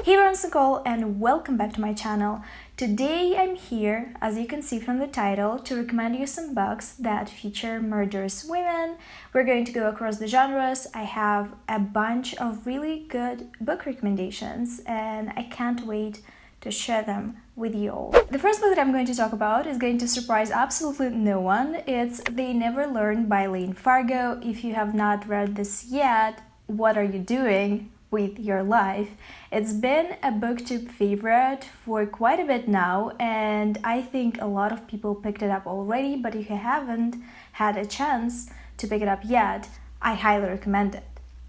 Hey everyone, it's Nicole and welcome back to my channel. Today I'm here, as you can see from the title, to recommend you some books that feature murderous women. We're going to go across the genres. I have a bunch of really good book recommendations and I can't wait to share them with you all. The first book that I'm going to talk about is going to surprise absolutely no one. It's They Never Learn by Layne Fargo. If you have not read this yet, what are you doing with your life? It's been a booktube favorite for quite a bit now, and I think a lot of people picked it up already, but if you haven't had a chance to pick it up yet, I highly recommend it,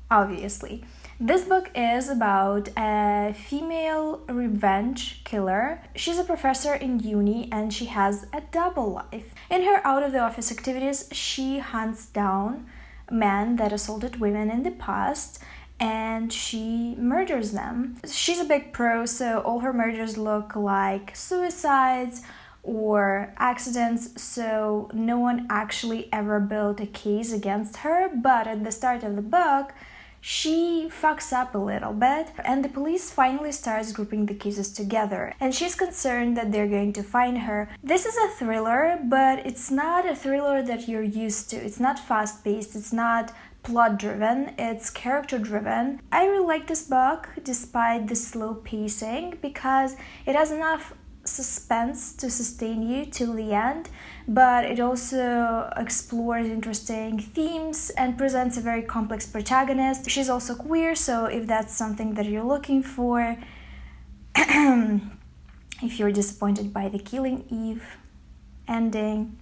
obviously. This book is about a female revenge killer. She's a professor in uni and she has a double life. In her out-of-the-office activities, she hunts down men that assaulted women in the past and she murders them. She's a big pro, so all her murders look like suicides or accidents, so no one actually ever built a case against her, but at the start of the book, she fucks up a little bit and the police finally starts grouping the cases together and she's concerned that they're going to find her. This is a thriller, but it's not a thriller that you're used to. It's not fast-paced, it's not plot-driven, it's character-driven. I really like this book despite the slow pacing because it has enough suspense to sustain you till the end, but it also explores interesting themes and presents a very complex protagonist. She's also queer, so if that's something that you're looking for, if you're disappointed by the Killing Eve ending,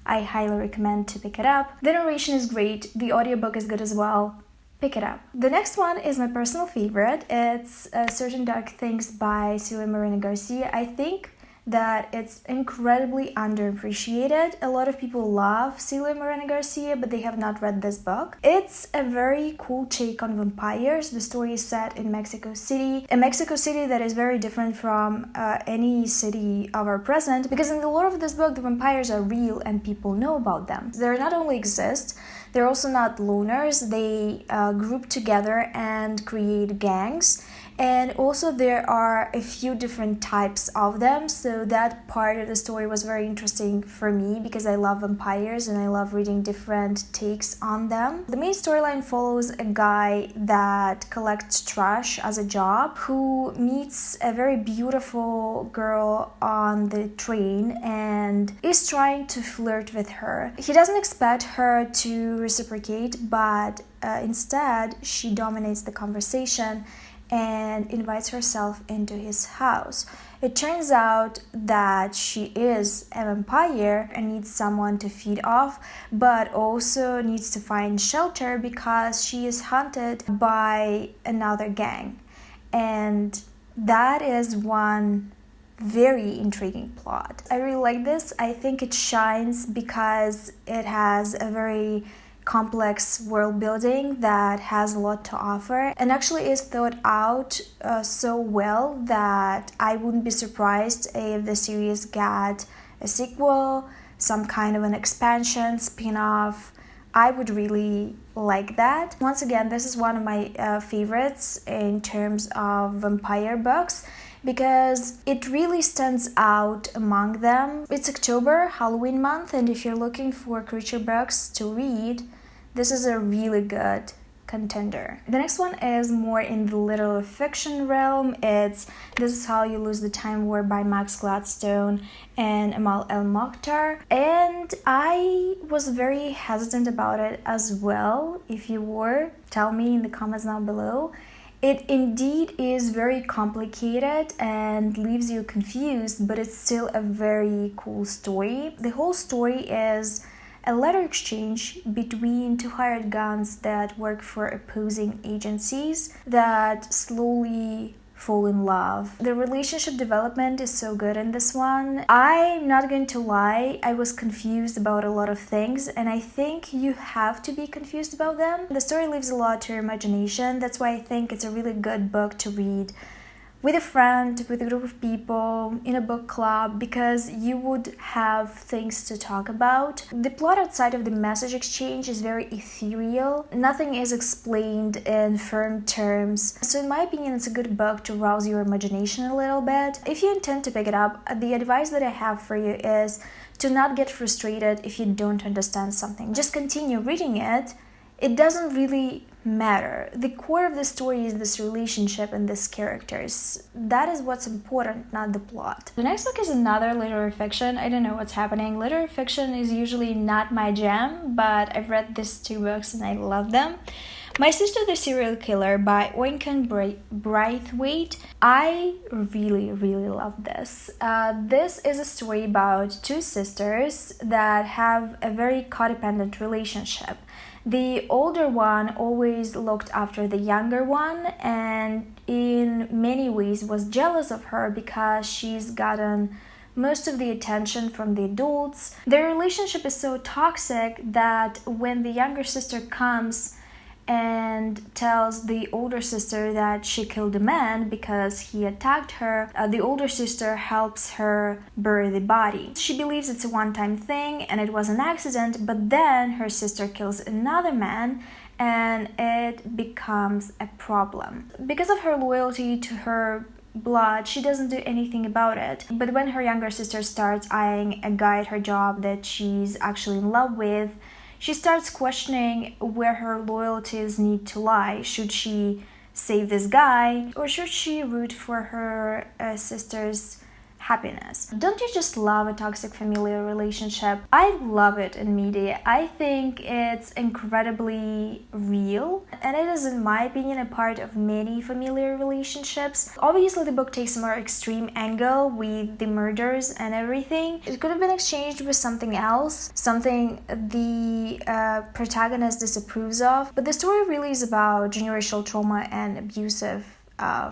I highly recommend to pick it up. The narration is great, the audiobook is good as well. Pick it up. The next one is my personal favorite. It's Certain Dark Things by Silvia Moreno-Garcia. I think that it's incredibly underappreciated. A lot of people love Silvia Moreno-Garcia, but they have not read this book. It's a very cool take on vampires. The story is set in Mexico City, a Mexico City that is very different from any city of our present, because in the lore of this book, the vampires are real and people know about them. They not only exist, they're also not loners. They group together and create gangs. And also there are a few different types of them, so that part of the story was very interesting for me because I love vampires and I love reading different takes on them. The main storyline follows a guy that collects trash as a job who meets a very beautiful girl on the train and is trying to flirt with her. He doesn't expect her to reciprocate, but instead she dominates the conversation and invites herself into his house. It turns out that she is a vampire and needs someone to feed off, but also needs to find shelter because she is hunted by another gang. And that is one very intriguing plot. I really like this. I think it shines because it has a very complex world building that has a lot to offer and actually is thought out so well that I wouldn't be surprised if the series got a sequel, some kind of an expansion, spin-off. I would really like that. Once again, this is one of my favorites in terms of vampire books because it really stands out among them. It's October, Halloween month, and if you're looking for creature books to read, this is a really good contender. The next one is more in the literal fiction realm. It's This Is How You Lose the Time War by Max Gladstone and Amal El-Mohtar. And I was very hesitant about it as well. If you were, tell me in the comments down below. It indeed is very complicated and leaves you confused, but it's still a very cool story. The whole story is a letter exchange between two hired guns that work for opposing agencies that slowly fall in love. The relationship development is so good in this one. I'm not going to lie, I was confused about a lot of things and I think you have to be confused about them. The story leaves a lot to your imagination. That's why I think it's a really good book to read with a friend, with a group of people, in a book club, because you would have things to talk about. The plot outside of the message exchange is very ethereal. Nothing is explained in firm terms. So in my opinion, it's a good book to rouse your imagination a little bit. If you intend to pick it up, the advice that I have for you is to not get frustrated if you don't understand something. Just continue reading it. It doesn't really matter. The core of the story is this relationship and these characters. That is what's important, not the plot. The next book is another literary fiction. I don't know what's happening. Literary fiction is usually not my jam, but I've read these two books and I love them. My Sister the Serial Killer by Oyinkan Braithwaite. I really love this. This is a story about two sisters that have a very codependent relationship. The older one always looked after the younger one and in many ways was jealous of her because she's gotten most of the attention from the adults. Their relationship is so toxic that when the younger sister comes and tells the older sister that she killed a man because he attacked her, the older sister helps her bury the body. She believes it's a one-time thing and it was an accident, but then her sister kills another man and it becomes a problem. Because of her loyalty to her blood, she doesn't do anything about it. But when her younger sister starts eyeing a guy at her job that she's actually in love with, she starts questioning where her loyalties need to lie. Should she save this guy or should she root for her sister's happiness? Don't you just love a toxic familial relationship? I love it in media. I think it's incredibly real and it is, in my opinion, a part of many familiar relationships. Obviously, the book takes a more extreme angle with the murders and everything. It could have been exchanged with something else, something the protagonist disapproves of, but the story really is about generational trauma and abusive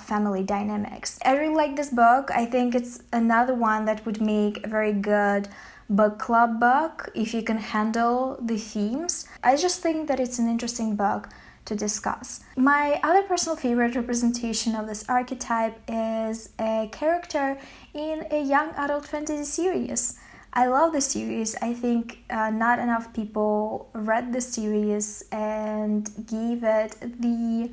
family dynamics. I really like this book. I think it's another one that would make a very good book club book if you can handle the themes. I just think that it's an interesting book to discuss. My other personal favorite representation of this archetype is a character in a young adult fantasy series. I love the series. I think not enough people read the series and gave it the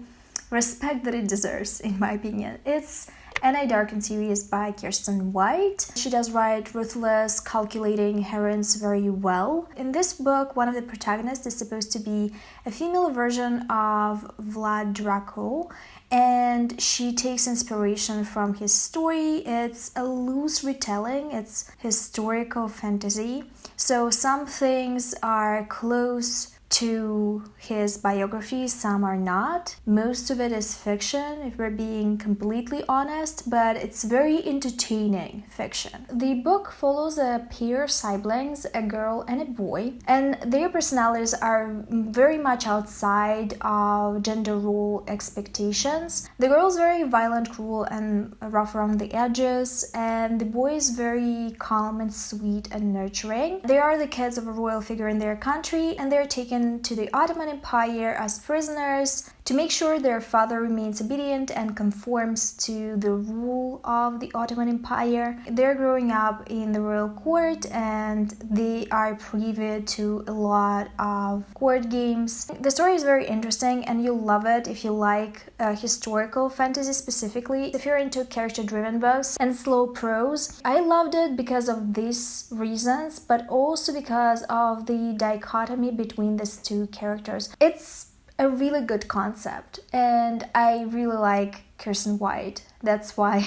respect that it deserves, in my opinion. It's Darken series by Kiersten White. She does write ruthless, calculating heroines very well. In this book, one of the protagonists is supposed to be a female version of 𝕊𝕆𝕀𝔸𝕃, and she takes inspiration from his story. It's a loose retelling, it's historical fantasy, so some things are close to his biography, some are not. Most of it is fiction, if we're being completely honest, but it's very entertaining fiction. The book follows a pair of siblings, a girl and a boy, and their personalities are very much outside of gender role expectations. The girl is very violent, cruel, and rough around the edges, and the boy is very calm and sweet and nurturing. They are the kids of a royal figure in their country, and they're taken to the Ottoman Empire as prisoners to make sure their father remains obedient and conforms to the rule of the Ottoman Empire. They're growing up in the royal court and they are privy to a lot of court games. The story is very interesting and you'll love it if you like historical fantasy specifically. If you're into character-driven books and slow prose, I loved it because of these reasons, but also because of the dichotomy between these two characters. It's a really good concept and I really like Kiersten White. That's why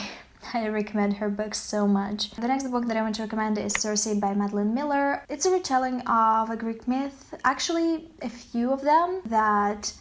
I recommend her books so much. The next book that I want to recommend is Circe by Madeline Miller. It's a retelling of a Greek myth, actually a few of them that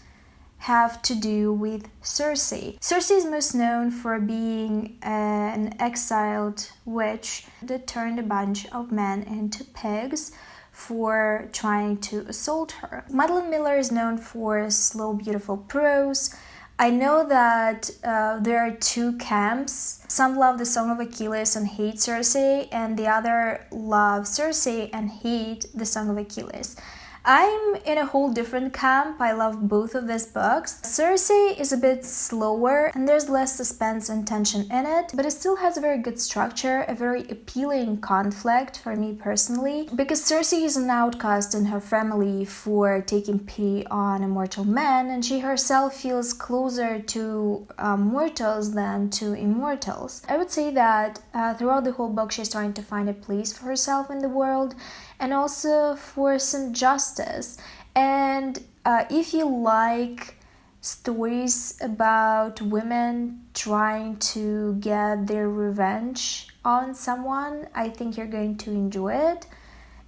have to do with Circe. Circe is most known for being an exiled witch that turned a bunch of men into pigs for trying to assault her. Madeline Miller is known for slow, beautiful prose. I know that there are two camps. Some love the Song of Achilles and hate Circe, and the other love Circe and hate the Song of Achilles. I'm in a whole different camp. I love both of these books. Circe is a bit slower and there's less suspense and tension in it, but it still has a very good structure, a very appealing conflict for me personally, because Circe is an outcast in her family for taking pity on immortal men, and she herself feels closer to mortals than to immortals. I would say that throughout the whole book she's trying to find a place for herself in the world and also for some justice. And if you like stories about women trying to get their revenge on someone, I think you're going to enjoy it.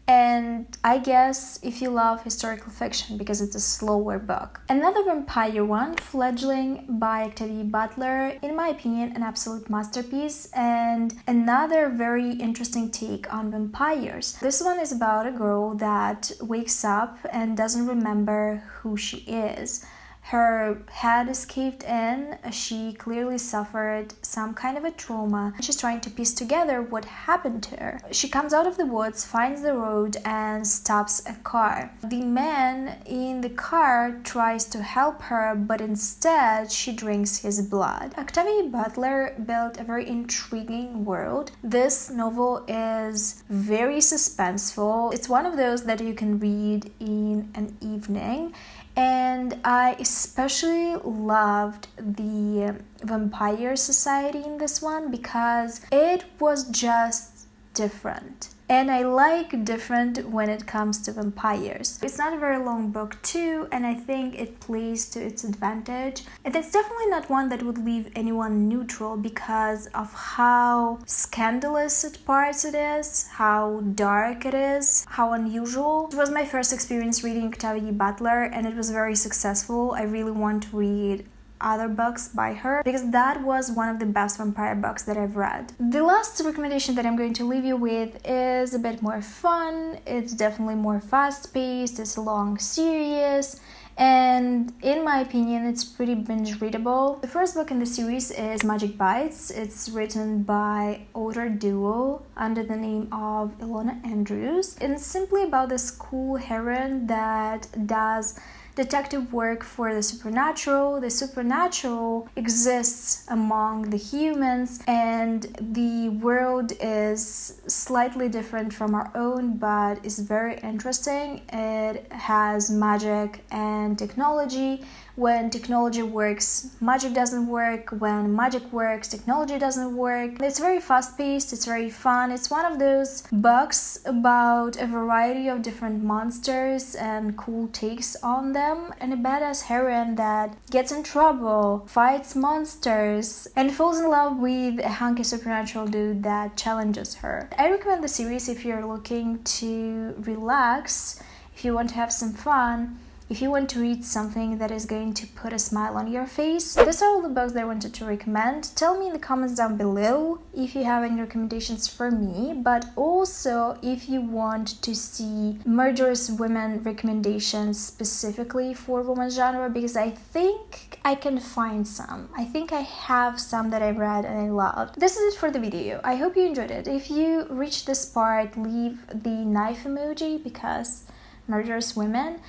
And I guess if you love historical fiction, because it's a slower book. Another vampire one, Fledgling by Octavia Butler, in my opinion an absolute masterpiece and another very interesting take on vampires. This one is about a girl that wakes up and doesn't remember who she is. Her head is caved in, she clearly suffered some kind of a trauma. She's trying to piece together what happened to her. She comes out of the woods, finds the road and stops a car. The man in the car tries to help her, but instead she drinks his blood. Octavia Butler built a very intriguing world. This novel is very suspenseful. It's one of those that you can read in an evening. And I especially loved the vampire society in this one because it was just different. And I like different when it comes to vampires. It's not a very long book too, and I think it plays to its advantage. And it's definitely not one that would leave anyone neutral because of how scandalous at parts it is, how dark it is, how unusual. It was my first experience reading Octavia Butler and it was very successful. I really want to read other books by her because that was one of the best vampire books that I've read. The last recommendation that I'm going to leave you with is a bit more fun. It's definitely more fast-paced, it's a long series, and in my opinion it's pretty binge readable. The first book in the series is Magic Bites. It's written by author duo under the name of Ilona Andrews, and it's simply about this cool heroine that does detective work for the supernatural. The supernatural exists among the humans and the world is slightly different from our own, but is very interesting. It has magic and technology. When technology works, magic doesn't work. When magic works, technology doesn't work. It's very fast-paced, it's very fun. It's one of those books about a variety of different monsters and cool takes on them, and a badass heroine that gets in trouble, fights monsters, and falls in love with a hunky supernatural dude that challenges her. I recommend the series if you're looking to relax, if you want to have some fun, if you want to read something that is going to put a smile on your face. These are all the books that I wanted to recommend. Tell me in the comments down below if you have any recommendations for me, but also if you want to see murderous women recommendations specifically for women's genre, because I think I can find some. I think I have some that I read and I loved. This is it for the video. I hope you enjoyed it. If you reached this part, leave the knife emoji because murderous women.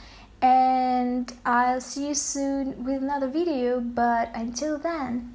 And I'll see you soon with another video, but until then,